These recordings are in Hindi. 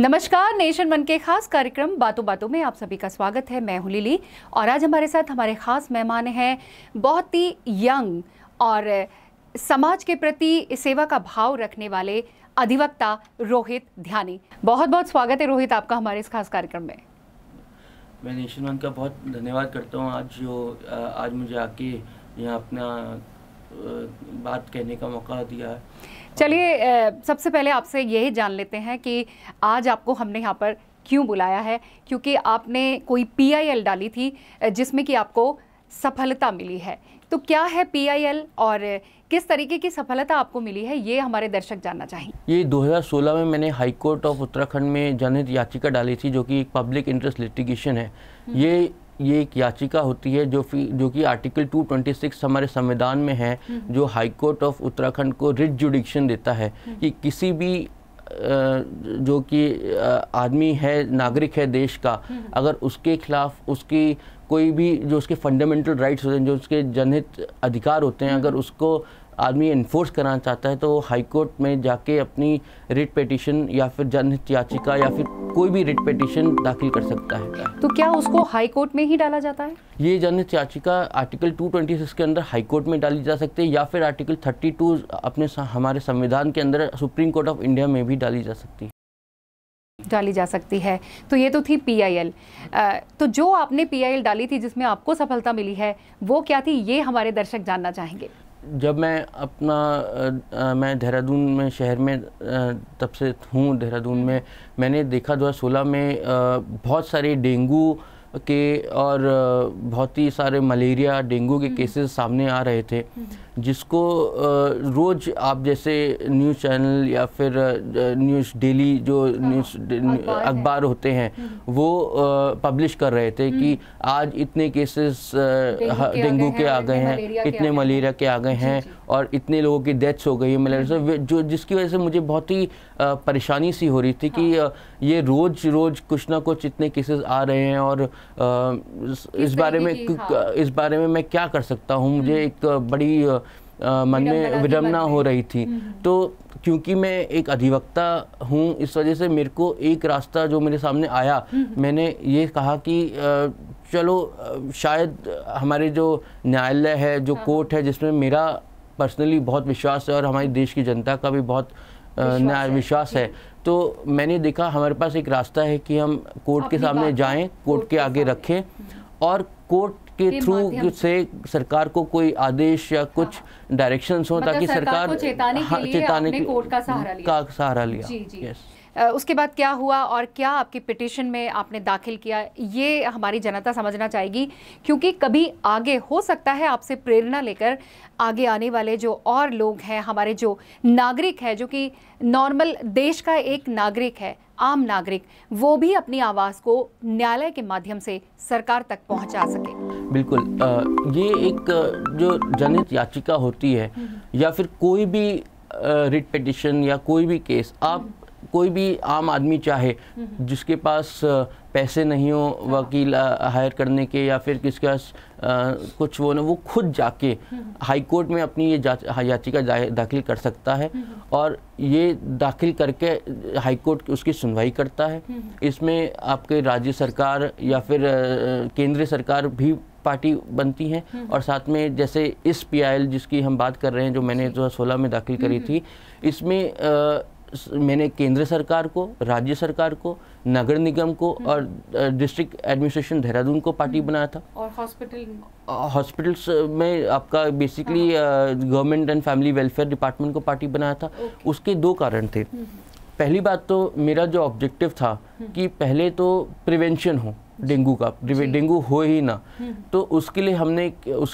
नमस्कार, नेशन वन के खास कार्यक्रम बातों बातों में आप सभी का स्वागत है। मैं हूं लिली और आज हमारे साथ हमारे खास मेहमान हैं बहुत ही यंग और समाज के प्रति सेवा का भाव रखने वाले अधिवक्ता रोहित ध्यानी। बहुत बहुत स्वागत है रोहित आपका हमारे इस खास कार्यक्रम में। मैं नेशन वन का बहुत धन्यवाद करता हूं आज मुझे आके यहाँ अपना बात कहने का मौका दिया है। चलिए सबसे पहले आपसे यही जान लेते हैं कि आज आपको हमने यहाँ पर क्यों बुलाया है, क्योंकि आपने कोई PIL डाली थी जिसमें कि आपको सफलता मिली है। तो क्या है PIL और किस तरीके की सफलता आपको मिली है, ये हमारे दर्शक जानना चाहेंगे। ये 2016 में मैंने हाई कोर्ट ऑफ उत्तराखंड में जनहित याचिका डाली थी, जो कि एक पब्लिक इंटरेस्ट लिटिगेशन है। ये एक याचिका होती है जो कि आर्टिकल 226 हमारे संविधान में है, जो हाई कोर्ट ऑफ उत्तराखंड को रिट जुडिक्शन देता है कि किसी भी जो कि आदमी है, नागरिक है देश का, अगर उसके खिलाफ उसकी कोई भी जो उसके फंडामेंटल राइट्स होते हैं, जो उसके जनहित अधिकार होते हैं, अगर उसको आदमी इन्फोर्स कराना चाहता है तो हाई कोर्ट में जाके अपनी रिट पिटीशन या फिर जनहित याचिका या फिर कोई भी रिट पिटीशन दाखिल कर सकता है। तो क्या उसको हाई कोर्ट में ही डाला जाता है? ये जनहित याचिका आर्टिकल 226 के अंदर हाई कोर्ट में डाली जा सकती है या फिर आर्टिकल 32 अपने हमारे संविधान के अंदर सुप्रीम कोर्ट ऑफ इंडिया में भी डाली जा सकती है। तो ये तो थी PIL। तो जो आपने PIL डाली थी जिसमें आपको सफलता मिली है वो क्या थी, ये हमारे दर्शक जानना चाहेंगे। जब मैं देहरादून में शहर में तब से हूँ देहरादून में, मैंने देखा 2016 में बहुत सारे डेंगू के और बहुत ही सारे मलेरिया डेंगू के केसेस सामने आ रहे थे, जिसको रोज़ आप जैसे न्यूज़ चैनल या फिर न्यूज़ डेली जो न्यूज़ अखबार होते हैं वो पब्लिश कर रहे थे कि आज इतने केसेस डेंगू के आ गए हैं, इतने मलेरिया के आ गए हैं और इतने लोगों की डेथ्स हो गई है मलेरिया से, जो जिसकी वजह से मुझे बहुत ही परेशानी सी हो रही थी कि ये रोज़ कुछ ना कुछ इतने केसेस आ रहे हैं और इस बारे में मैं क्या कर सकता हूँ। मुझे एक बड़ी मन में विडंबना हो रही थी। तो क्योंकि मैं एक अधिवक्ता हूँ, इस वजह से मेरे को एक रास्ता जो मेरे सामने आया, मैंने ये कहा कि चलो शायद हमारे जो न्यायालय है, जो कोर्ट है, जिसमें मेरा पर्सनली बहुत विश्वास है और हमारी देश की जनता का भी बहुत न्याय विश्वास है, तो मैंने देखा हमारे पास एक रास्ता है कि हम कोर्ट के सामने जाएं, कोर्ट के आगे रखें और कोर्ट के थ्रू से सरकार को कोई आदेश या कुछ डायरेक्शंस हो, ताकि सरकार चेताने के कोर्ट का सहारा लिया। उसके बाद क्या हुआ और क्या आपकी पिटीशन में आपने दाखिल किया, ये हमारी जनता समझना चाहेगी, क्योंकि कभी आगे हो सकता है आपसे प्रेरणा लेकर आगे आने वाले जो और लोग हैं, हमारे जो नागरिक है, जो कि नॉर्मल देश का एक नागरिक है, आम नागरिक, वो भी अपनी आवाज़ को न्यायालय के माध्यम से सरकार तक पहुंचा सके। बिल्कुल, ये एक जो जनहित याचिका होती है या फिर कोई भी रिट पिटीशन या कोई भी केस, आप कोई भी आम आदमी चाहे जिसके पास पैसे नहीं हो वकील हायर करने के या फिर किसके पास कुछ वो ना, वो खुद जाके हाई कोर्ट में अपनी ये याचिका दाखिल कर सकता है और ये दाखिल करके हाई कोर्ट उसकी सुनवाई करता है। इसमें आपके राज्य सरकार या फिर केंद्रीय सरकार भी पार्टी बनती हैं और साथ में जैसे इस PIL जिसकी हम बात कर रहे हैं, जो मैंने 2016 में दाखिल करी थी, इसमें मैंने केंद्र सरकार को, राज्य सरकार को, नगर निगम को और डिस्ट्रिक्ट एडमिनिस्ट्रेशन देहरादून को पार्टी बनाया था। और हॉस्पिटल्स में आपका basically government and family welfare department को पार्टी बनाया था। उसके दो कारण थे। पहली बात तो मेरा जो ऑब्जेक्टिव था कि पहले तो प्रिवेंशन हो डेंगू का, डेंगू हो ही ना, तो उसके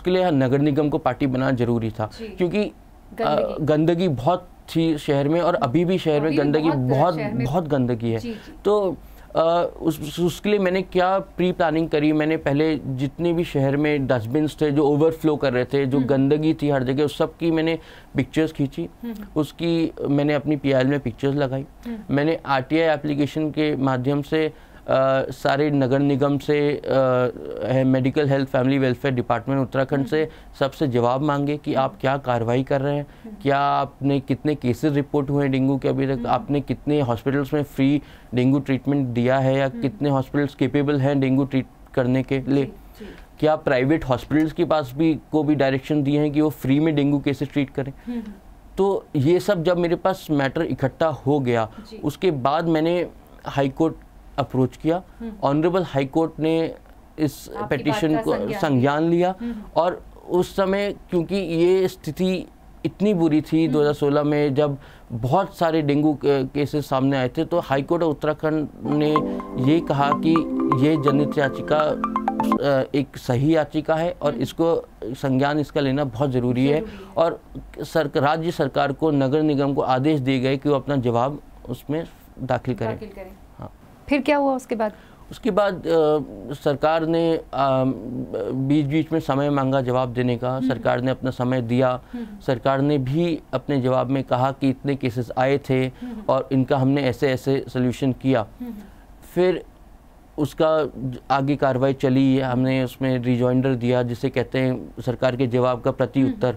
लिए नगर निगम को पार्टी बनाना जरूरी था, क्योंकि गंदगी बहुत थी शहर में और अभी भी शहर में गंदगी बहुत गंदगी है। तो उसके लिए मैंने क्या प्री प्लानिंग करी, मैंने पहले जितने भी शहर में डस्टबिन्स थे जो ओवरफ्लो कर रहे थे, जो गंदगी थी हर जगह, उस सब की मैंने पिक्चर्स खींची, उसकी मैंने अपनी PIL में पिक्चर्स लगाई। मैंने RTI एप्लीकेशन के माध्यम से सारे नगर निगम से medical health family welfare department Uttarakhand से सबसे जवाब मांगे कि आप क्या कार्रवाई कर रहे हैं, क्या आपने कितने केसेस रिपोर्ट हुए हैं डेंगू के अभी तक, आपने कितने हॉस्पिटल्स में फ्री डेंगू ट्रीटमेंट दिया है या कितने हॉस्पिटल्स केपेबल हैं डेंगू ट्रीट करने के लिए, क्या प्राइवेट हॉस्पिटल्स के पास भी डायरेक्शन दिए हैं कि वो फ्री में डेंगू केसेस ट्रीट करें। तो ये सब जब मेरे पास मैटर इकट्ठा हो गया, उसके बाद मैंने हाई कोर्ट अप्रोच किया। ऑनरेबल हाई कोर्ट ने इस पिटीशन को संज्ञान लिया और उस समय क्योंकि ये स्थिति इतनी बुरी थी 2016 में जब बहुत सारे डेंगू केसेस सामने आए थे, तो हाई कोर्ट ऑफ उत्तराखंड ने ये कहा कि ये जनहित याचिका एक सही याचिका है और इसको संज्ञान इसका लेना बहुत ज़रूरी है और राज्य सरकार को नगर निगम को आदेश दिए गए कि वो अपना जवाब उसमें दाखिल करें। हाँ। फिर क्या हुआ उसके बाद? उसके बाद सरकार ने बीच बीच में समय मांगा जवाब देने का। सरकार ने अपना समय दिया। सरकार ने भी अपने जवाब में कहा कि इतने केसेस आए थे और इनका हमने ऐसे ऐसे सोल्यूशन किया। फिर उसका आगे कार्रवाई चली, हमने उसमें रिजॉइंडर दिया जिसे कहते हैं सरकार के जवाब का प्रति उत्तर,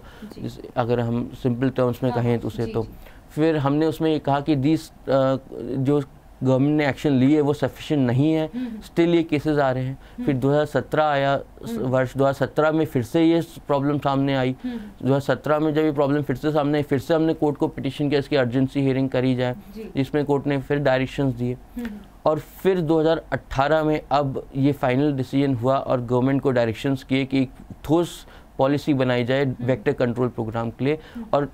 अगर हम सिंपल टर्म्स में कहें तो उसे। तो फिर हमने उसमें ये कहा कि जो गवर्नमेंट ने एक्शन ली है वो सफिशिएंट नहीं है, स्टिल ये केसेस आ रहे हैं। फिर 2017 आया, वर्ष 2017 में फिर से ये प्रॉब्लम सामने आई। 2017 में जब ये प्रॉब्लम फिर से सामने आई, फिर से हमने कोर्ट को पिटीशन किया इसकी अर्जेंसी हियरिंग करी जाए, जिसमें कोर्ट ने फिर डायरेक्शंस दिए। और फिर 2018 में अब ये फाइनल डिसीजन हुआ और गवर्नमेंट को डायरेक्शंस किए कि एक ठोस पॉलिसी बनाई जाए वेक्टर कंट्रोल प्रोग्राम के लिए और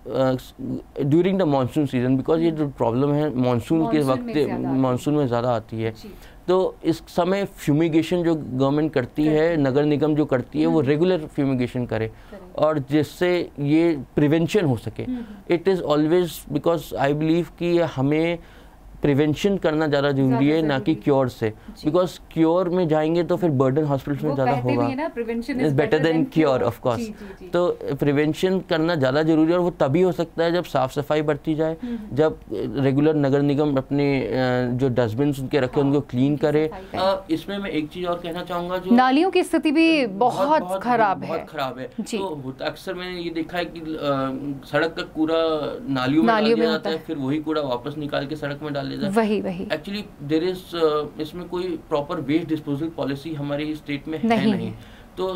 during the monsoon season, because ये जो प्रॉब्लम है मानसून के वक्त मानसून में ज़्यादा आती है। तो इस समय फ्यूमिगेशन जो गवर्नमेंट करती है, नगर निगम जो करती है, वो रेगुलर फ्यूमिगेशन करे और जिससे ये प्रिवेंशन हो सके। It is always because I believe कि हमें प्रिवेंशन करना ज़्यादा जरूरी है ना कि क्योर से, बिकॉज क्योर में जाएंगे तो फिर बर्डन हॉस्पिटल्स में ज़्यादा होगा। Prevention is better than cure of course. तो प्रिवेंशन करना ज़्यादा जरूरी है और वो तभी हो सकता है जब साफ सफाई बरती जाए, जब रेगुलर नगर निगम अपने जो डस्टबिन उनके रखे उनको क्लीन करे। इसमें मैं एक चीज़ और कहना चाहूँगा, जो नालियों की स्थिति भी बहुत खराब है। तो अक्सर मैंने ये देखा है कि सड़क का कूड़ा नालियों में डाल दिया जाता है, फिर वही कूड़ा वापस निकाल के सड़क में डाल वही एक्चुअली देयर इज इसमें कोई प्रॉपर वेस्ट डिस्पोजल पॉलिसी हमारी स्टेट में है नहीं। तो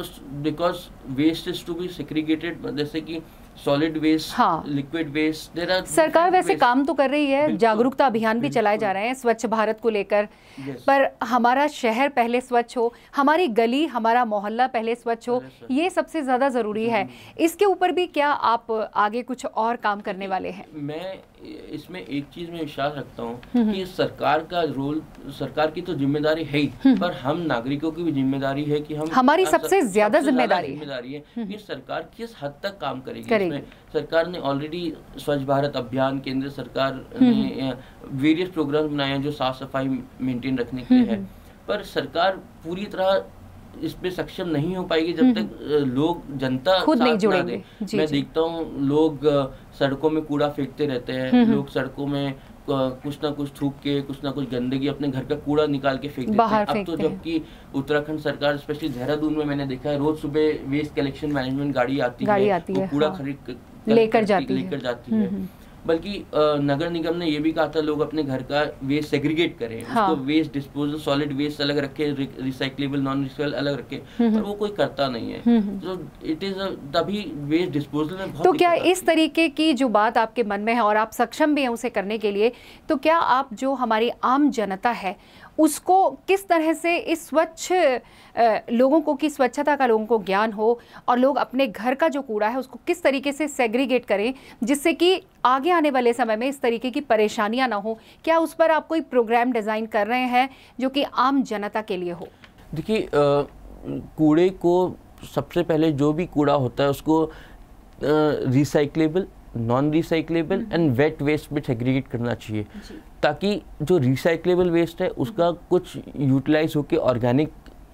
because waste is to be segregated, जैसे कि सॉलिड वेस्ट, लिक्विड वेस्ट, सरकार वैसे काम तो कर रही है, जागरूकता अभियान भी चलाए जा रहे हैं स्वच्छ भारत को लेकर, पर हमारा शहर पहले स्वच्छ हो, हमारी गली, हमारा मोहल्ला पहले स्वच्छ हो, ये सबसे ज़्यादा ज़रूरी है। इसके ऊपर भी क्या आप आगे कुछ और काम करने वाले हैं? मैं इसमें एक चीज़ में विश्वास रखता हूँ कि सरकार का रोल, सरकार की तो जिम्मेदारी है ही, पर हम नागरिकों की भी जिम्मेदारी है कि हम, हमारी सबसे ज़्यादा जिम्मेदारी है कि सरकार किस हद तक काम करेगी। सरकार ने ऑलरेडी स्वच्छ भारत अभियान, केंद्र सरकार ने वेरियस प्रोग्राम बनाए हैं जो साफ सफाई मेंटेन रखने के लिए है, पर सरकार पूरी तरह इस पे सक्षम नहीं हो पाएगी जब तक लोग, जनता खुद नहीं जुड़ेंगे। मैं देखता हूँ लोग सड़कों में कूड़ा फेंकते रहते हैं, लोग सड़कों में कुछ ना कुछ थूक के, कुछ ना कुछ गंदगी अपने घर का कूड़ा निकाल के फेंक देते हैं। अब तो जबकि उत्तराखंड सरकार, स्पेशली देहरादून में मैंने देखा है, रोज सुबह वेस्ट कलेक्शन मैनेजमेंट गाड़ी आती है, कूड़ा खरीद लेकर जाती है। बल्कि नगर निगम ने ये भी कहा था लोग अपने घर का वेस्ट सेग्रीगेट करें, उसको वेस्ट डिस्पोजल, सॉलिड वेस्ट अलग रखे, रिसाइक्लेबल नॉन रिसाइक्लेबल अलग रखे, पर वो कोई करता नहीं है। तो इट इज तभी वेस्ट डिस्पोजल में बहुत। तो क्या इस तरीके की जो बात आपके मन में है और आप सक्षम भी हैं उसे करने के लिए, तो क्या आप जो हमारी आम जनता है उसको किस तरह से इस स्वच्छ लोगों को, की स्वच्छता का लोगों को ज्ञान हो और लोग अपने घर का जो कूड़ा है उसको किस तरीके से सेग्रीगेट करें जिससे कि आगे आने वाले समय में इस तरीके की परेशानियां ना हो? क्या उस पर आप कोई प्रोग्राम डिज़ाइन कर रहे हैं जो कि आम जनता के लिए हो? देखिए, कूड़े को सबसे पहले जो भी कूड़ा होता है उसको recyclable, non recyclable and wet waste में सेग्रीगेट करना चाहिए, ताकि जो रिसाइक्लेबल वेस्ट है उसका कुछ यूटिलाइज होकर ऑर्गेनिक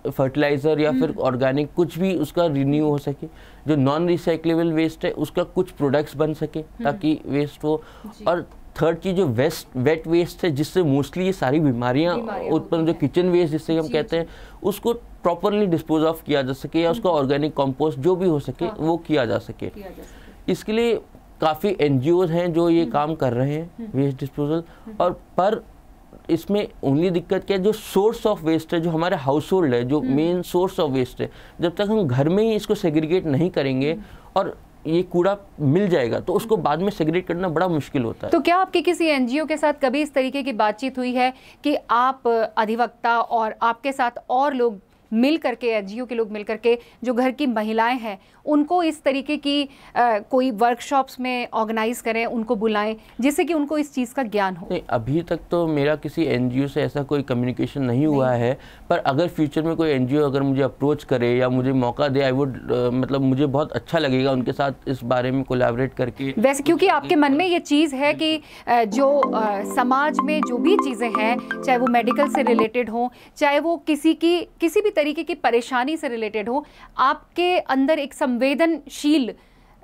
फर्टिलाइज़र या फिर ऑर्गेनिक कुछ भी उसका रिन्यू हो सके, जो नॉन रिसाइक्लेबल वेस्ट है उसका कुछ प्रोडक्ट्स बन सके ताकि वेस्ट हो, और थर्ड चीज़ जो वेट वेस्ट है, जिससे मोस्टली ये सारी बीमारियां उत्पन्न, जो किचन वेस्ट जिससे हम कहते हैं, उसको प्रॉपरली डिस्पोज ऑफ किया जा सके या उसका ऑर्गेनिक कंपोस्ट जो भी हो सके वो किया जा सके। इसके लिए काफ़ी NGOs हैं जो ये काम कर रहे हैं वेस्ट डिस्पोजल। और पर इसमें ओनली दिक्कत क्या है, जो सोर्स ऑफ वेस्ट है, जो हमारे हाउस होल्ड है, जो मेन सोर्स ऑफ वेस्ट है, जब तक हम घर में ही इसको सेग्रीगेट नहीं करेंगे और ये कूड़ा मिल जाएगा तो उसको बाद में सेग्रीगेट करना बड़ा मुश्किल होता है। तो क्या आपकी किसी NGO के साथ कभी इस तरीके की बातचीत हुई है कि आप अधिवक्ता और आपके साथ और लोग मिल करके, NGO के लोग मिल करके, जो घर की महिलाएं हैं, उनको इस तरीके की कोई वर्कशॉप्स में ऑर्गेनाइज करें, उनको बुलाएं, जिससे कि उनको इस चीज़ का ज्ञान हो? नहीं, अभी तक तो मेरा किसी NGO से ऐसा कोई कम्युनिकेशन नहीं हुआ है, पर अगर फ्यूचर में कोई NGO अगर मुझे अप्रोच करे या मुझे मौका दे, आई वुड मतलब मुझे बहुत अच्छा लगेगा उनके साथ इस बारे में कोलैबोरेट करके। वैसे क्योंकि आपके मन में ये चीज़ है कि जो समाज में जो भी चीज़ें हैं, चाहे वो मेडिकल से रिलेटेड हो, चाहे वो किसी भी तरीके की परेशानी से रिलेटेड हो, आपके अंदर एक संवेदनशील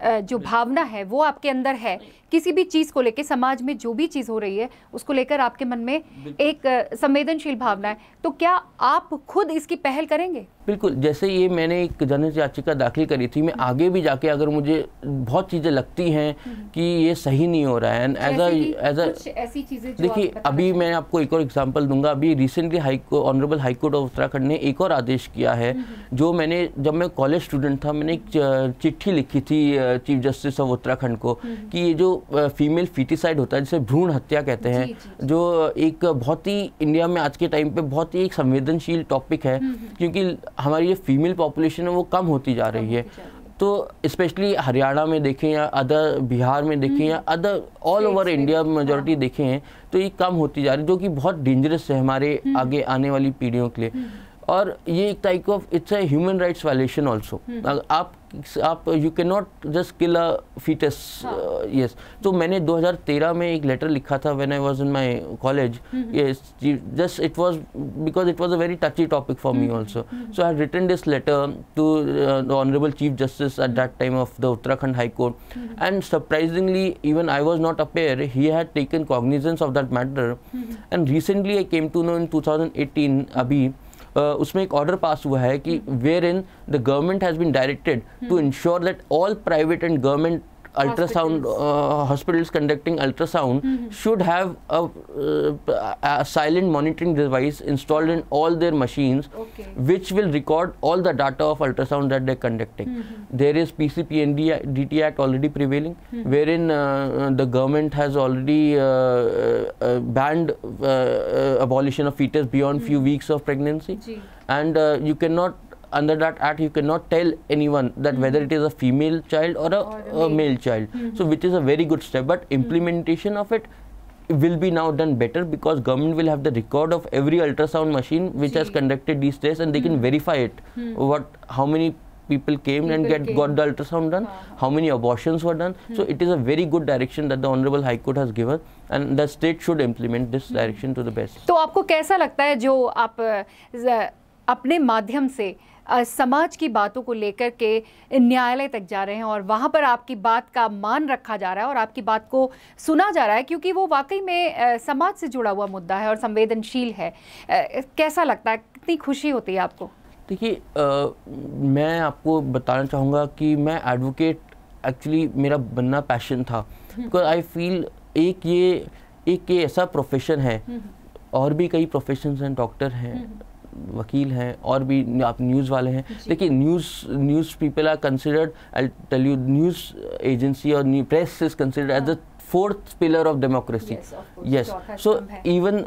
जो भावना है वो आपके अंदर है। किसी भी चीज़ को लेकर, समाज में जो भी चीज़ हो रही है उसको लेकर आपके मन में एक संवेदनशील भावना है, तो क्या आप खुद इसकी पहल करेंगे? बिल्कुल, जैसे ये मैंने एक जनहित याचिका दाखिल करी थी, मैं आगे भी जाके अगर मुझे बहुत चीज़ें लगती हैं कि ये सही नहीं हो रहा है, एंड एज ऐसी चीज़ें, देखिए अभी मैं आपको एक और एग्जांपल दूंगा। अभी recently honourable high court of Uttarakhand ने एक और आदेश किया है, जो मैंने जब मैं कॉलेज स्टूडेंट था मैंने एक चिट्ठी लिखी थी चीफ जस्टिस ऑफ उत्तराखंड को कि ये जो फीमेल फीटिसाइड होता है, जिसे भ्रूण हत्या कहते हैं, जो एक बहुत ही इंडिया में आज के टाइम पे बहुत ही एक संवेदनशील टॉपिक है, क्योंकि हमारी जो फीमेल पॉपुलेशन है वो कम होती जा रही है। तो स्पेशली हरियाणा में देखें या अदर बिहार में देखें या other all over India majority देखें हैं, तो ये कम होती जा रही है, जो कि बहुत डेंजरस है हमारे आगे आने वाली पीढ़ियों के लिए। और ये एक type of it's a human rights violation also. आप you can not just kill a foetus. Yes, तो मैंने 2013 में एक लेटर लिखा था when I was in my college. Yes, just it was because it was a very touchy topic for me also, so I had written this letter to the honourable chief justice at that time of the Uttarakhand high court, and surprisingly even I was not aware, he had taken cognizance of that matter, and recently I came to know in 2018 अभी उसमें एक ऑर्डर पास हुआ है कि wherein the government has been directed to ensure that all private and government ultrasound hospitals conducting ultrasound should have a silent monitoring device installed in all their machines, which will record all the data of ultrasound that they're conducting. There is PCP and DT Act already prevailing, wherein the government has already banned abolition of fetus beyond few weeks of pregnancy, and you cannot, under that act, you cannot tell anyone that whether it is a female child or a male child. So which is a very good step, but implementation of it will be now done better, because government will have the record of every ultrasound machine which has conducted these tests, and they can verify it, how many people came and got the ultrasound done, how many abortions were done. So it is a very good direction that the Honorable High Court has given, and the state should implement this direction to the best. तो आपको कैसा लगता है जो आप अपने माध्यम से समाज की बातों को लेकर के न्यायालय तक जा रहे हैं और वहाँ पर आपकी बात का मान रखा जा रहा है और आपकी बात को सुना जा रहा है, क्योंकि वो वाकई में समाज से जुड़ा हुआ मुद्दा है और संवेदनशील है? कैसा लगता है, कितनी खुशी होती है आपको? देखिए, मैं आपको बताना चाहूँगा कि मैं एडवोकेट एक्चुअली मेरा बनना पैशन था, बिकॉज आई फील एक ये ऐसा प्रोफेशन है, और भी कई प्रोफेशंस हैं, डॉक्टर हैं, वकील हैं, और भी आप न्यूज़ वाले हैं। देखिए, news people are considered, I tell you, news agency और press is considered as the fourth pillar of democracy. Yes, so even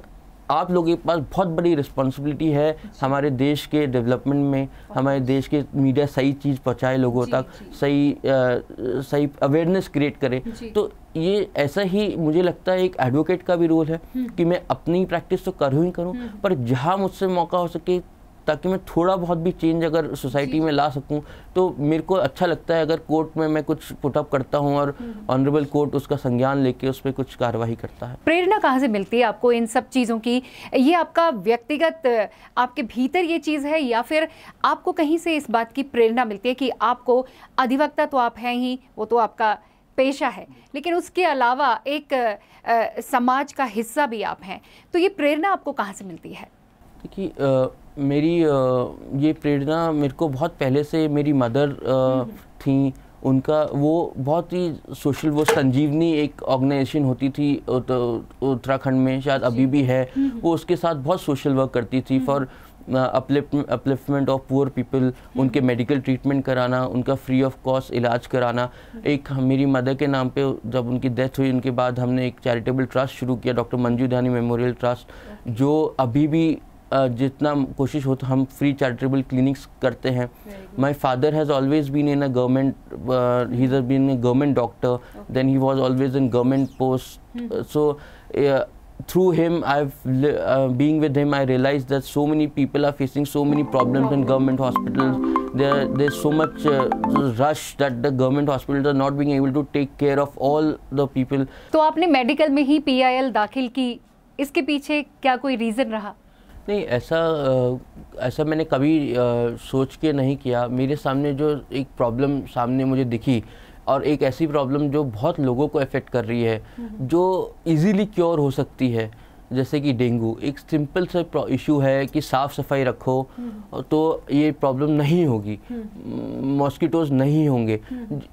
आप लोगों के पास बहुत बड़ी रिस्पॉन्सिबिलिटी है हमारे देश के डेवलपमेंट में, हमारे देश के मीडिया सही चीज़ पहुंचाए लोगों तक, सही अवेयरनेस क्रिएट करे। तो ये ऐसा ही मुझे लगता है एक एडवोकेट का भी रोल है कि मैं अपनी प्रैक्टिस तो करूँ ही करूँ, पर जहाँ मुझसे मौका हो सके, ताकि मैं थोड़ा बहुत भी चेंज अगर सोसाइटी में ला सकूं, तो मेरे को अच्छा लगता है अगर कोर्ट में मैं कुछ पुटअप करता हूं और ऑनरेबल कोर्ट उसका संज्ञान लेके उस पर कुछ कार्रवाई करता है। प्रेरणा कहाँ से मिलती है आपको इन सब चीज़ों की? ये आपका व्यक्तिगत आपके भीतर ये चीज़ है, या फिर आपको कहीं से इस बात की प्रेरणा मिलती है कि आपको, अधिवक्ता तो आप हैं ही, वो तो आपका पेशा है, लेकिन उसके अलावा एक समाज का हिस्सा भी आप हैं, तो ये प्रेरणा आपको कहाँ से मिलती है? देखिए मेरी ये प्रेरणा मेरे को बहुत पहले से मेरी मदर थी, उनका वो बहुत ही सोशल, वो संजीवनी एक ऑर्गेनाइजेशन होती थी उत्तराखंड में, शायद अभी भी है, वो उसके साथ बहुत सोशल वर्क करती थी for upliftment of poor people, उनके मेडिकल ट्रीटमेंट कराना, उनका फ्री ऑफ कॉस्ट इलाज कराना। एक मेरी मदर के नाम पे जब उनकी डेथ हुई, उनके बाद हमने एक चैरिटेबल ट्रस्ट शुरू किया, डॉक्टर मंजू ध्यानी मेमोरियल ट्रस्ट, जो अभी भी जितना कोशिश हो तो हम फ्री चैरिटेबल क्लिनिक्स करते हैं। My father has always been in a government, he has been a government doctor, then he was always in government post, so through him being with him I realized that so many people are facing so many problems in government hospitals. There's so much rush that the government hospitals are not being able to take care of all the people. तो आपने मेडिकल में ही PIL दाखिल की, इसके पीछे क्या कोई रीज़न रहा? नहीं, ऐसा मैंने कभी सोच के नहीं किया। मेरे सामने जो एक प्रॉब्लम सामने मुझे दिखी, और एक ऐसी प्रॉब्लम जो बहुत लोगों को अफेक्ट कर रही है, जो इजीली क्योर हो सकती है, जैसे कि डेंगू, एक सिंपल सा इशू है कि साफ़ सफाई रखो तो ये प्रॉब्लम नहीं होगी, मॉस्किटोज़ नहीं होंगे।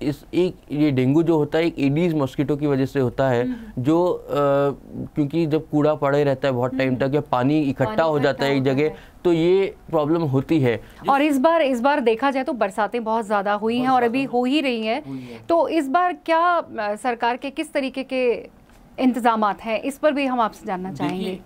ये डेंगू जो होता है एक एडीज़ मॉस्किटो की वजह से होता है, जो क्योंकि जब कूड़ा पड़े रहता है बहुत टाइम तक या पानी इकट्ठा हो जाता है एक जगह, तो ये प्रॉब्लम होती है। और इस बार देखा जाए तो बरसातें बहुत ज़्यादा हुई हैं और अभी हो ही रही हैं, तो इस बार क्या सरकार के किस तरीके के इंतजामात हैं, इस पर भी हम आपसे जानना चाहेंगे।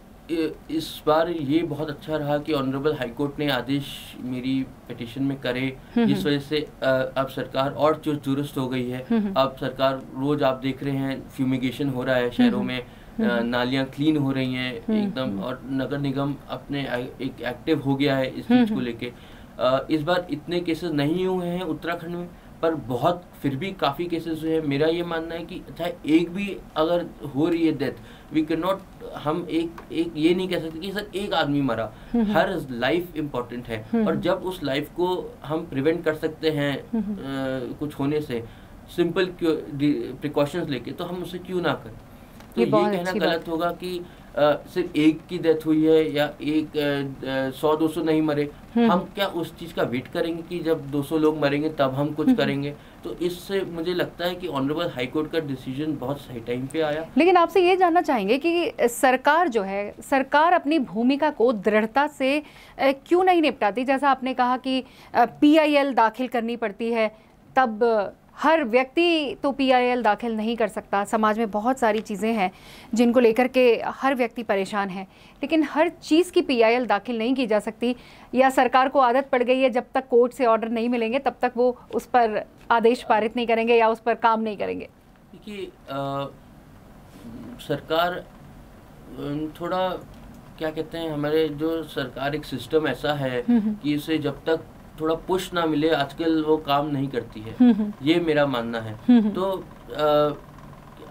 इस बार ये बहुत अच्छा रहा कि ऑनरेबल हाई कोर्ट ने आदेश मेरी पिटीशन में करे, जिस वजह से अब सरकार और चुस्त दुरुस्त हो गई है। अब सरकार रोज आप देख रहे हैं फ्यूमिगेशन हो रहा है शहरों में, नालियां क्लीन हो रही हैं एकदम, और नगर निगम अपने एक एक्टिव हो गया है इस चीज़ को लेके। इस बार इतने केसेस नहीं हुए हैं उत्तराखंड में, पर बहुत फिर भी काफ़ी केसेस हुए हैं। मेरा ये मानना है कि अच्छा एक भी अगर हो रही है डेथ, वी कैन नॉट, हम एक ये नहीं कह सकते कि सर एक आदमी मरा, हर लाइफ इम्पोर्टेंट है, और जब उस लाइफ को हम प्रिवेंट कर सकते हैं कुछ होने से, सिंपल प्रिकॉशंस लेके, तो हम उसे क्यों ना करें। तो ये कहना गलत होगा कि सिर्फ एक की डेथ हुई है या एक 100-200 नहीं मरे, हम क्या उस चीज़ का वेट करेंगे कि जब 200 लोग मरेंगे तब हम कुछ करेंगे। तो इससे मुझे लगता है कि ऑनरेबल हाई कोर्ट का डिसीजन बहुत सही टाइम पे आया। लेकिन आपसे ये जानना चाहेंगे कि सरकार जो है, सरकार अपनी भूमिका को दृढ़ता से क्यों नहीं निपटाती? जैसा आपने कहा कि PIL दाखिल करनी पड़ती है, तब हर व्यक्ति तो PIL दाखिल नहीं कर सकता। समाज में बहुत सारी चीज़ें हैं जिनको लेकर के हर व्यक्ति परेशान है, लेकिन हर चीज़ की PIL दाखिल नहीं की जा सकती, या सरकार को आदत पड़ गई है जब तक कोर्ट से ऑर्डर नहीं मिलेंगे तब तक वो उस पर आदेश पारित नहीं करेंगे या उस पर काम नहीं करेंगे। देखिए सरकार थोड़ा क्या कहते हैं, हमारे जो सरकार एक सिस्टम ऐसा है कि इसे जब तक थोड़ा पुश ना मिले आजकल वो काम नहीं करती है, ये मेरा मानना है। तो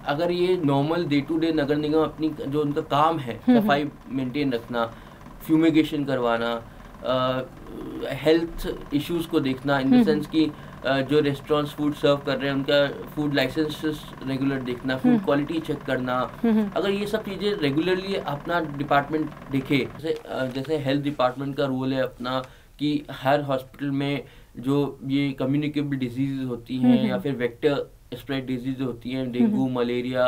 अगर ये नॉर्मल डे टू डे नगर निगम अपनी जो उनका काम है, सफाई मेंटेन रखना, फ्यूमिगेशन करवाना, हेल्थ इश्यूज को देखना, इन द सेंस कि जो रेस्टोरेंट्स फूड सर्व कर रहे हैं उनका फूड लाइसेंसेस रेगुलर देखना, फूड क्वालिटी चेक करना, अगर ये सब चीज़ें रेगुलरली अपना डिपार्टमेंट देखे, जैसे हेल्थ डिपार्टमेंट का रोल है अपना कि हर हॉस्पिटल में जो ये कम्युनिकेबल डिजीज होती हैं या फिर वेक्टर स्प्रेड डिजीज होती हैं, डेंगू, मलेरिया,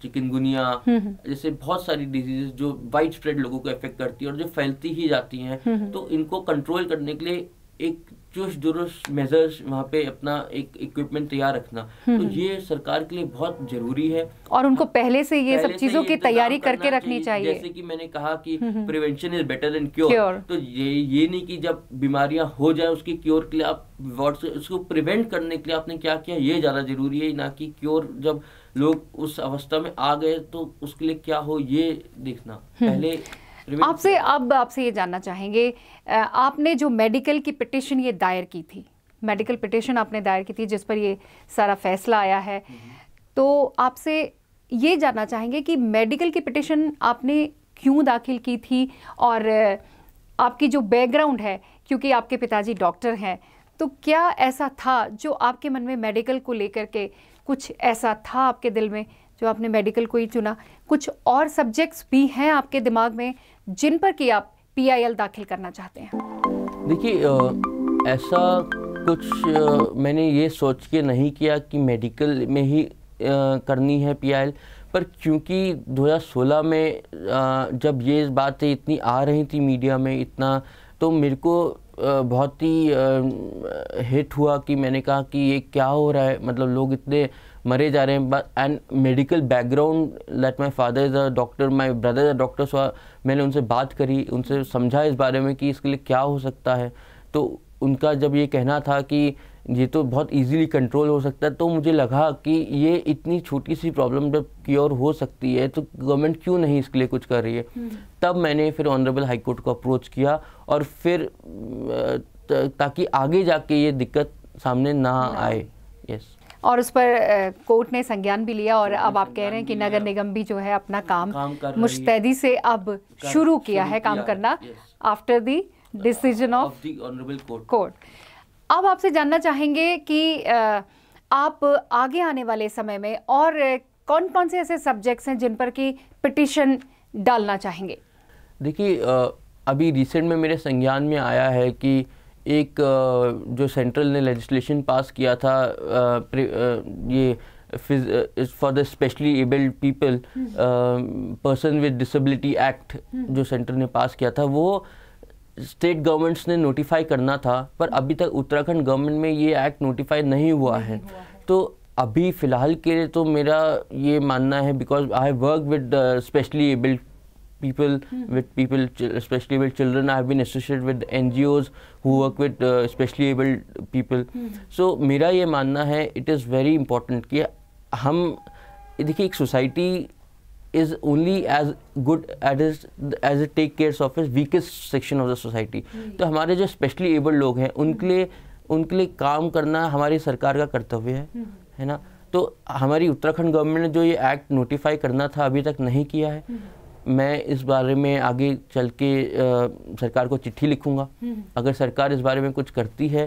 चिकनगुनिया जैसे बहुत सारी डिजीजेस जो वाइड स्प्रेड लोगों को अफेक्ट करती है और जो फैलती ही जाती हैं, तो इनको कंट्रोल करने के लिए एक चुस्त दुरुस्त मेजर्स वहाँ पे अपना एक इक्विपमेंट तैयार रखना, तो ये सरकार के लिए बहुत जरूरी है। और उनको पहले से ये सब चीजों की तैयारी करके रखनी चाहिए। जैसे कि मैंने कहा कि prevention is better than cure, तो ये नहीं कि जब बीमारियां हो जाए उसके क्योर के लिए आप उसको प्रिवेंट करने के लिए आपने क्या किया, ये ज्यादा जरूरी है, ना कि क्योर जब लोग उस अवस्था में आ गए तो उसके लिए क्या हो ये देखना। पहले आपसे ये जानना चाहेंगे, आपने जो मेडिकल की पिटीशन ये दायर की थी, मेडिकल पिटीशन आपने दायर की थी जिस पर ये सारा फैसला आया है, तो आपसे ये जानना चाहेंगे कि मेडिकल की पिटीशन आपने क्यों दाखिल की थी, और आपकी जो बैकग्राउंड है, क्योंकि आपके पिताजी डॉक्टर हैं, तो क्या ऐसा था जो आपके मन में मेडिकल को लेकर के कुछ ऐसा था आपके दिल में जो आपने मेडिकल को ही चुना? कुछ और सब्जेक्ट्स भी हैं आपके दिमाग में जिन पर कि आप PIL दाखिल करना चाहते हैं? देखिए, ऐसा कुछ मैंने ये सोच के नहीं किया कि मेडिकल में ही करनी है PIL, पर क्योंकि 2016 में जब ये बातें इतनी आ रही थी मीडिया में इतना, तो मेरे को बहुत ही हिट हुआ कि मैंने कहा कि ये क्या हो रहा है, मतलब लोग इतने मरे जा रहे हैं। And medical background, that my father is a doctor, my brother is a doctor, so मैंने उनसे बात करी, उनसे समझा इस बारे में कि इसके लिए क्या हो सकता है। तो उनका जब ये कहना था कि ये तो बहुत इजीली कंट्रोल हो सकता है, तो मुझे लगा कि ये इतनी छोटी सी प्रॉब्लम जब क्योर हो सकती है तो गवर्नमेंट क्यों नहीं इसके लिए कुछ कर रही है। तब मैंने फिर ऑनरेबल हाई कोर्ट को अप्रोच किया, और फिर ताकि आगे जाके ये दिक्कत सामने ना आए। यस। और उस पर कोर्ट ने संज्ञान भी लिया, और अब आप कह रहे हैं कि नगर निगम भी जो है अपना काम मुस्तैदी से अब शुरू किया है काम करना, after the decision of the honourable court. अब आपसे जानना चाहेंगे कि आप आगे आने वाले समय में और कौन कौन से ऐसे सब्जेक्ट्स हैं जिन पर कि पिटीशन डालना चाहेंगे? देखिए, अभी रिसेंट में मेरे संज्ञान में आया है कि एक जो सेंट्रल ने लेजिस्लेशन पास किया था, ये for the specially abled people, person with disability act जो सेंटर ने पास किया था, वो स्टेट गवर्नमेंट्स ने नोटिफाई करना था, पर अभी तक उत्तराखंड गवर्नमेंट में ये एक्ट नोटिफाई नहीं हुआ है। तो अभी फ़िलहाल के लिए तो मेरा ये मानना है, because I have work with specially abled people, with people, especially with children. I have been associated with NGOs who work with specially abled people. So मेरा ये मानना है, it is very important कि हम देखिए, एक society is only as good as it take care of its weakest section of the society. तो हमारे जो स्पेशली एबल्ड लोग हैं उनके लिए काम करना हमारी सरकार का कर्तव्य है ना। तो हमारी उत्तराखंड गवर्नमेंट ने जो ये एक्ट नोटिफाई करना था अभी तक नहीं किया है। मैं इस बारे में आगे चल के सरकार को चिट्ठी लिखूंगा। अगर सरकार इस बारे में कुछ करती है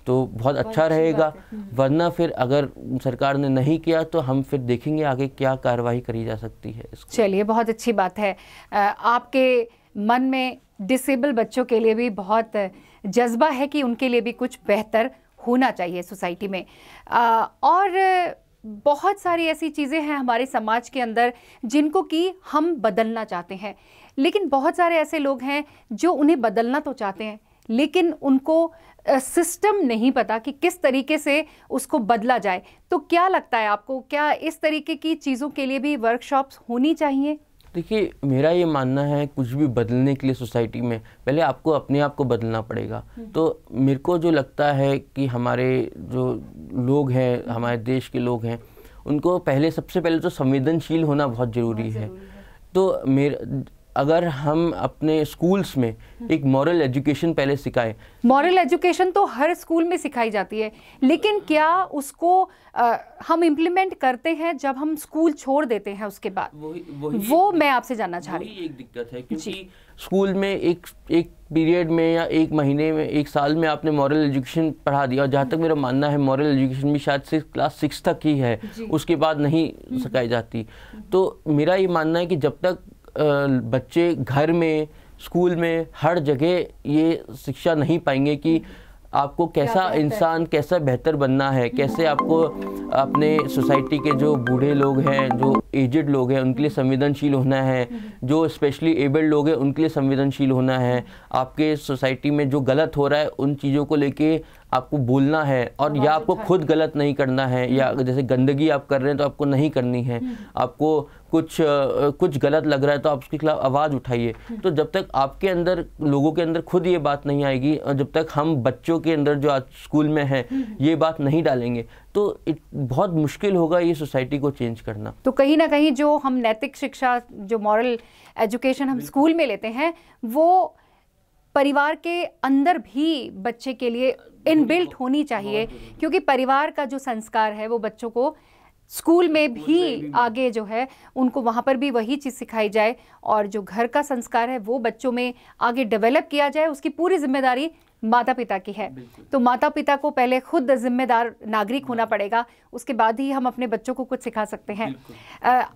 तो बहुत अच्छा रहेगा, वरना फिर अगर सरकार ने नहीं किया तो हम फिर देखेंगे आगे क्या कार्रवाई करी जा सकती है। चलिए, बहुत अच्छी बात है। आपके मन में डिसेबल बच्चों के लिए भी बहुत जज्बा है कि उनके लिए भी कुछ बेहतर होना चाहिए सोसाइटी में, और बहुत सारी ऐसी चीज़ें हैं हमारे समाज के अंदर जिनको कि हम बदलना चाहते हैं, लेकिन बहुत सारे ऐसे लोग हैं जो उन्हें बदलना तो चाहते हैं लेकिन उनको सिस्टम नहीं पता कि किस तरीके से उसको बदला जाए। तो क्या लगता है आपको, क्या इस तरीके की चीज़ों के लिए भी वर्कशॉप्स होनी चाहिए? देखिए, मेरा ये मानना है कुछ भी बदलने के लिए सोसाइटी में पहले आपको अपने आप को बदलना पड़ेगा। तो मेरे को जो लगता है कि हमारे जो लोग हैं, हमारे देश के लोग हैं, उनको सबसे पहले तो संवेदनशील होना बहुत ज़रूरी है। तो अगर हम अपने स्कूल्स में एक मॉरल एजुकेशन पहले सिखाएं। मॉरल एजुकेशन तो हर स्कूल में सिखाई जाती है, लेकिन क्या उसको हम इम्प्लीमेंट करते हैं जब हम स्कूल छोड़ देते हैं उसके बाद? वो मैं आपसे जानना चाह रही हूँ। एक दिक्कत है क्योंकि स्कूल में एक पीरियड में या एक महीने में, एक साल में आपने मॉरल एजुकेशन पढ़ा दिया, और जहाँ तक मेरा मानना है मॉरल एजुकेशन भी शायद क्लास 6 तक ही है, उसके बाद नहीं सिखाई जाती। तो मेरा ये मानना है कि जब तक बच्चे घर में, स्कूल में, हर जगह ये शिक्षा नहीं पाएंगे कि आपको कैसा इंसान, कैसा बेहतर बनना है, कैसे आपको अपने सोसाइटी के जो बूढ़े लोग हैं, जो एजेड लोग हैं, उनके लिए संवेदनशील होना है, जो स्पेशली एबल्ड लोग हैं उनके लिए संवेदनशील होना है, आपके सोसाइटी में जो गलत हो रहा है उन चीज़ों को लेके आपको बोलना है, और या आपको खुद गलत नहीं करना है, या जैसे गंदगी आप कर रहे हैं तो आपको नहीं करनी है, आपको कुछ गलत लग रहा है तो आप उसके खिलाफ आवाज़ उठाइए। तो जब तक आपके अंदर, लोगों के अंदर खुद ये बात नहीं आएगी, और जब तक हम बच्चों के अंदर जो आज स्कूल में है ये बात नहीं डालेंगे, तो बहुत मुश्किल होगा ये सोसाइटी को चेंज करना। तो कहीं ना कहीं जो हम नैतिक शिक्षा, जो मॉरल एजुकेशन हम स्कूल में लेते हैं, वो परिवार के अंदर भी बच्चे के लिए इनबिल्ट होनी चाहिए, क्योंकि परिवार का जो संस्कार है वो बच्चों को स्कूल में भी आगे जो है उनको वहाँ पर भी वही चीज़ सिखाई जाए, और जो घर का संस्कार है वो बच्चों में आगे डेवलप किया जाए, उसकी पूरी जिम्मेदारी माता पिता की है। तो माता पिता को पहले खुद जिम्मेदार नागरिक होना पड़ेगा, उसके बाद ही हम अपने बच्चों को कुछ सिखा सकते हैं।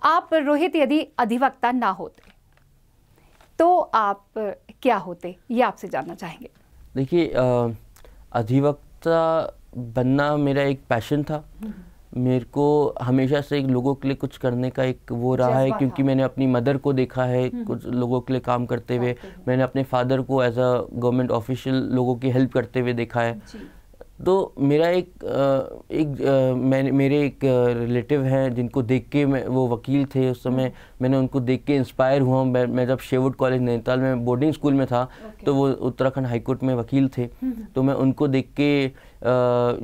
आप रोहित यदि अधिवक्ता ना होते तो आप क्या होते, ये आपसे जानना चाहेंगे। देखिए, अधिवक्ता बनना मेरा एक पैशन था। मेरे को हमेशा से लोगों के लिए कुछ करने का एक वो रहा है, क्योंकि मैंने अपनी मदर को देखा है कुछ लोगों के लिए काम करते हुए। मैंने अपने फादर को एज अ गवर्नमेंट ऑफिशियल लोगों की हेल्प करते हुए देखा है। तो मेरा मेरे एक रिलेटिव हैं जिनको देख के वो वकील थे उस समय, मैंने उनको देख के इंस्पायर हुआ। मैं जब शेवुड कॉलेज नैनीताल में बोर्डिंग स्कूल में था, तो वो उत्तराखंड हाई कोर्ट में वकील थे। तो मैं उनको देख के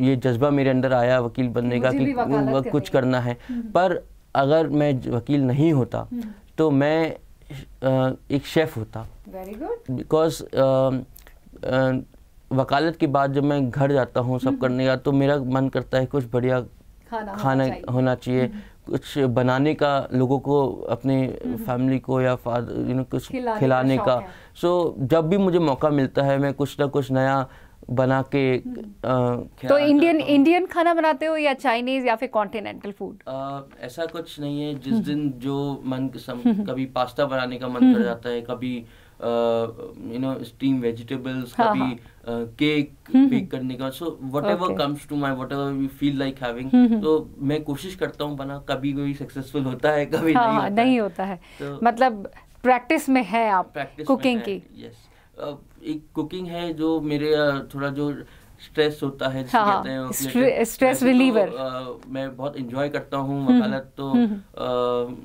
ये जज्बा मेरे अंदर आया वकील बनने का कि कुछ करना है। पर अगर मैं वकील नहीं होता तो मैं एक शेफ़ होता। Very good. बिकॉज वकालत के बाद जब मैं घर जाता हूँ सब करने का, तो मेरा मन करता है कुछ बढ़िया खाना होना चाहिए, कुछ बनाने का, लोगों को, अपने फैमिली को या फादर कुछ खिलाने का। सो जब भी मुझे मौका मिलता है मैं कुछ ना कुछ नया बना के तो इंडियन खाना बनाते हो या चाइनीज या फिर कॉन्टिनेंटल फूड? ऐसा कुछ नहीं है, जिस दिन जो मन, कभी पास्ता बनाने का मन कर जाता है, कभी स्टीम वेजिटेबल्स, कभी केक बेक करने का। So whatever comes to my, whatever we feel like having, तो मैं कोशिश करता हूँ बना। कभी कोई सक्सेसफुल होता है, कभी नहीं होता है। तो मतलब प्रैक्टिस में है आप कुकिंग की? यस, एक कुकिंग है जो मेरे थोड़ा जो स्ट्रेस होता है, जिसे कहते हैं स्ट्रेस रिलीवर। मैं बहुत एंजॉय करता हूँ वकालत। तो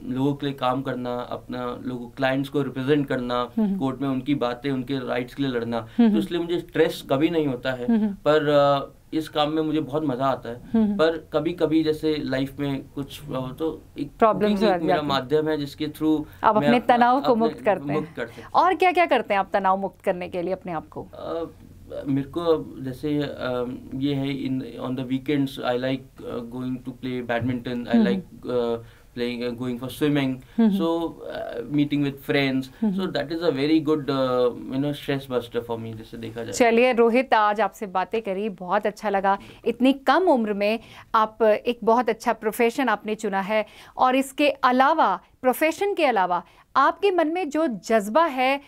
लोगों के लिए काम करना, अपना लोगों क्लाइंट्स को रिप्रेजेंट करना, कोर्ट में उनकी बातें, उनके राइट्स के लिए लड़ना, तो इसलिए मुझे स्ट्रेस कभी नहीं होता है। पर इस काम में मुझे बहुत मजा आता है। पर कभी कभी जैसे लाइफ में कुछ तो एक प्रॉब्लम्स मेरा माध्यम है जिसके थ्रू आप अपने तनाव को मुक्त करते हैं। और क्या क्या करते हैं आप तनाव मुक्त करने के लिए अपने आप को? मेरे को जैसे ये है, on the weekends I like going to play badminton, I like playing, going for swimming, so meeting with friends, so that is a very good stress buster for me, जिसे देखा जाए। चलिए रोहित, आज आपसे बातें करी, बहुत अच्छा लगा। इतनी कम उम्र में आप एक बहुत अच्छा प्रोफेशन आपने चुना है, और इसके अलावा, प्रोफेशन के अलावा, आपके मन में जो जज्बा है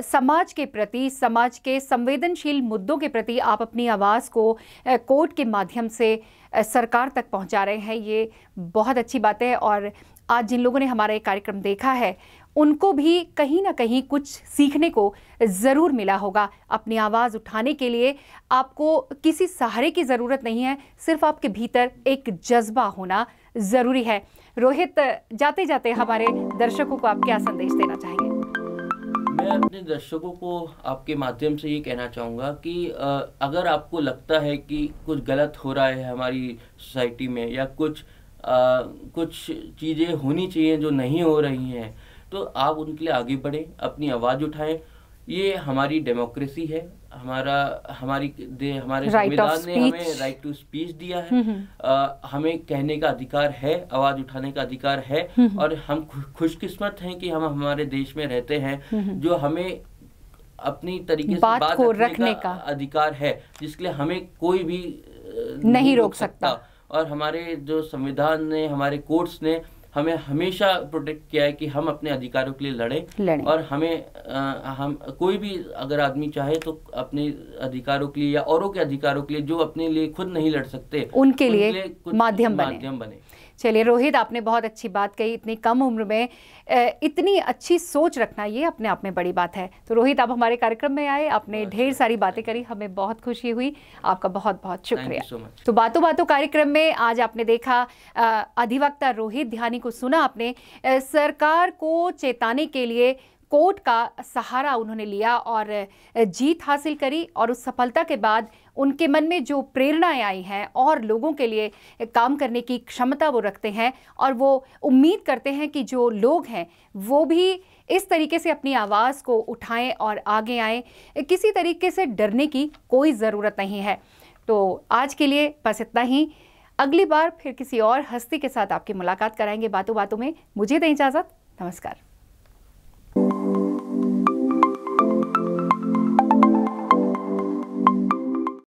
समाज के प्रति, समाज के संवेदनशील मुद्दों के प्रति, आप अपनी आवाज़ को कोर्ट के माध्यम से सरकार तक पहुंचा रहे हैं, ये बहुत अच्छी बात है। और आज जिन लोगों ने हमारा ये कार्यक्रम देखा है, उनको भी कहीं ना कहीं कुछ सीखने को ज़रूर मिला होगा। अपनी आवाज़ उठाने के लिए आपको किसी सहारे की ज़रूरत नहीं है, सिर्फ आपके भीतर एक जज्बा होना ज़रूरी है। रोहित, जाते जाते हमारे दर्शकों को आप क्या संदेश देना चाहेंगे? मैं अपने दर्शकों को आपके माध्यम से ये कहना चाहूँगा कि अगर आपको लगता है कि कुछ गलत हो रहा है हमारी सोसाइटी में, या कुछ चीज़ें होनी चाहिए जो नहीं हो रही हैं, तो आप उनके लिए आगे बढ़ें, अपनी आवाज़ उठाएं। ये हमारी डेमोक्रेसी है, हमारे संविधान ने हमें राइट टू स्पीच दिया है। हमें कहने का अधिकार है, आवाज उठाने का अधिकार है, और हम खुशकिस्मत हैं कि हम हमारे देश में रहते हैं जो हमें अपनी तरीके से बात रखने का अधिकार है, जिसके लिए हमें कोई भी नहीं रोक सकता। और हमारे जो संविधान ने, हमारे कोर्ट्स ने हमें हमेशा प्रोटेक्ट किया है कि हम अपने अधिकारों के लिए लड़ें। और हम कोई भी अगर आदमी चाहे तो अपने अधिकारों के लिए या औरों के अधिकारों के लिए, जो अपने लिए खुद नहीं लड़ सकते, उनके लिए माध्यम बने। चलिए रोहित, आपने बहुत अच्छी बात कही। इतनी कम उम्र में इतनी अच्छी सोच रखना, ये अपने आप में बड़ी बात है। तो रोहित, आप हमारे कार्यक्रम में आए, आपने ढेर सारी बातें करी, हमें बहुत खुशी हुई। आपका बहुत बहुत शुक्रिया। तो बातों बातों कार्यक्रम में आज आपने देखा अधिवक्ता रोहित ध्यानी को सुना आपने। सरकार को चेताने के लिए कोर्ट का सहारा उन्होंने लिया और जीत हासिल करी, और उस सफलता के बाद उनके मन में जो प्रेरणाएं आई हैं और लोगों के लिए काम करने की क्षमता वो रखते हैं, और वो उम्मीद करते हैं कि जो लोग हैं वो भी इस तरीके से अपनी आवाज़ को उठाएं और आगे आएं। किसी तरीके से डरने की कोई ज़रूरत नहीं है। तो आज के लिए बस इतना ही। अगली बार फिर किसी और हस्ती के साथ आपकी मुलाकात कराएंगे बातों बातों में। मुझे दें इजाज़त। नमस्कार।